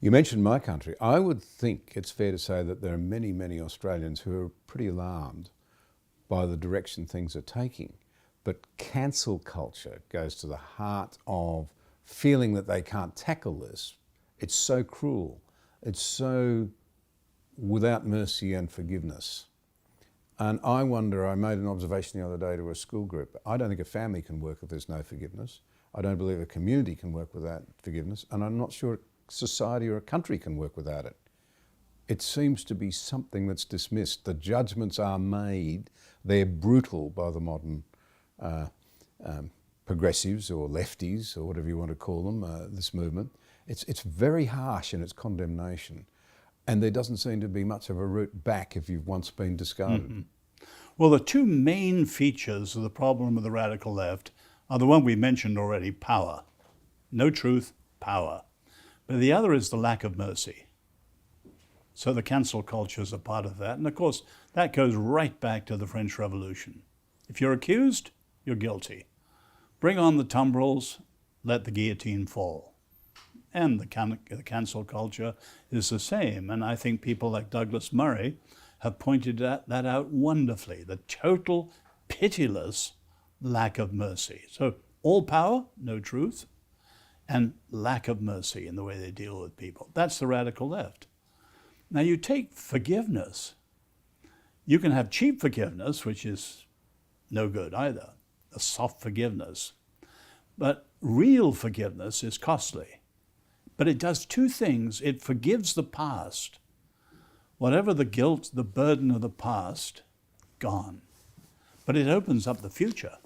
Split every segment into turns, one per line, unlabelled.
You mentioned my country. I would think it's fair to say that there are many, many Australians who are pretty alarmed by the direction things are taking. But cancel culture goes to the heart of feeling that they can't tackle this. It's so cruel. It's so without mercy and forgiveness. And I wonder, I made an observation the other day to a school group. I don't think a family can work if there's no forgiveness. I don't believe a community can work without forgiveness. And I'm not sure society or a country can work without it. It seems to be something that's dismissed. The judgments are made. They're brutal by the modern progressives or lefties or whatever you want to call them, this movement. It's very harsh in its condemnation. And there doesn't seem to be much of a route back if you've once been discarded.
Mm-hmm. Well, the two main features of the problem of the radical left are the one we mentioned already, power. No truth, power. But the other is the lack of mercy. So the cancel culture is a part of that. And of course, that goes right back to the French Revolution. If you're accused, you're guilty. Bring on the tumbrils, let the guillotine fall. And the cancel culture is the same. And I think people like Douglas Murray have pointed that out wonderfully, the total pitiless lack of mercy. So all power, no truth, and lack of mercy in the way they deal with people. That's the radical left. Now you take forgiveness. You can have cheap forgiveness, which is no good either, a soft forgiveness. But real forgiveness is costly. But it does two things. It forgives the past. Whatever the guilt, the burden of the past, gone. But it opens up the future.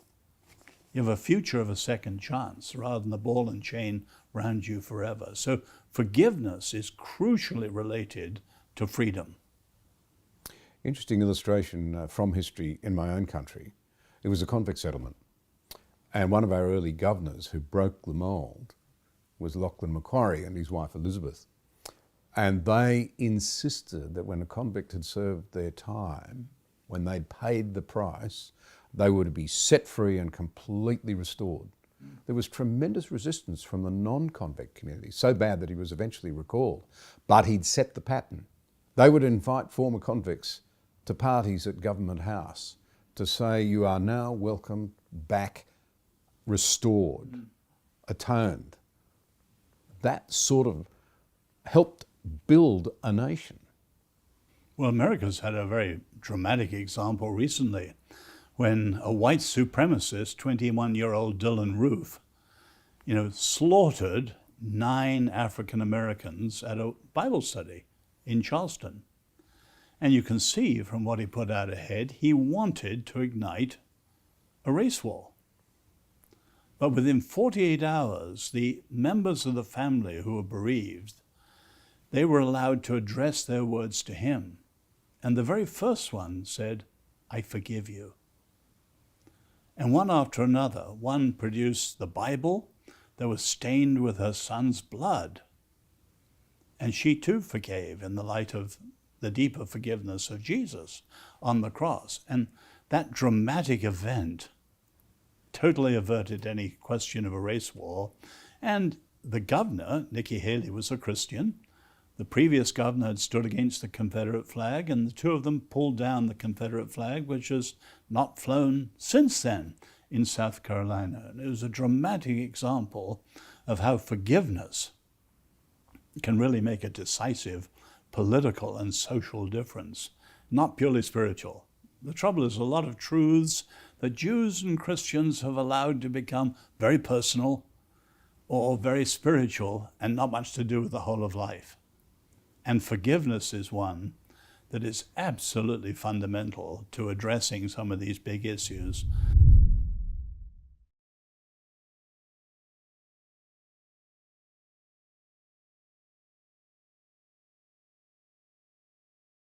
You have a future of a second chance rather than the ball and chain round you forever. So forgiveness is crucially related to freedom.
Interesting illustration from history in my own country. It was a convict settlement. And one of our early governors who broke the mould was Lachlan Macquarie and his wife Elizabeth. And they insisted that when a convict had served their time, when they'd paid the price, they were to be set free and completely restored. There was tremendous resistance from the non-convict community, so bad that he was eventually recalled. But he'd set the pattern. They would invite former convicts to parties at Government House to say, you are now welcome back, restored, atoned. That sort of helped build a nation.
Well, America's had a very dramatic example recently when a white supremacist, 21-year-old Dylan Roof, slaughtered 9 African Americans at a Bible study in Charleston. And you can see from what he put out ahead, he wanted to ignite a race war. But within 48 hours, the members of the family who were bereaved, they were allowed to address their words to him. And the very first one said, "I forgive you." And one after another, one produced the Bible that was stained with her son's blood. And she too forgave in the light of the deeper forgiveness of Jesus on the cross. And that dramatic event totally averted any question of a race war. And the governor, Nikki Haley, was a Christian. The previous governor had stood against the Confederate flag, and the two of them pulled down the Confederate flag, which has not flown since then in South Carolina. And it was a dramatic example of how forgiveness can really make a decisive political and social difference, not purely spiritual. The trouble is a lot of truths that Jews and Christians have allowed to become very personal or very spiritual and not much to do with the whole of life. And forgiveness is one that is absolutely fundamental to addressing some of these big issues.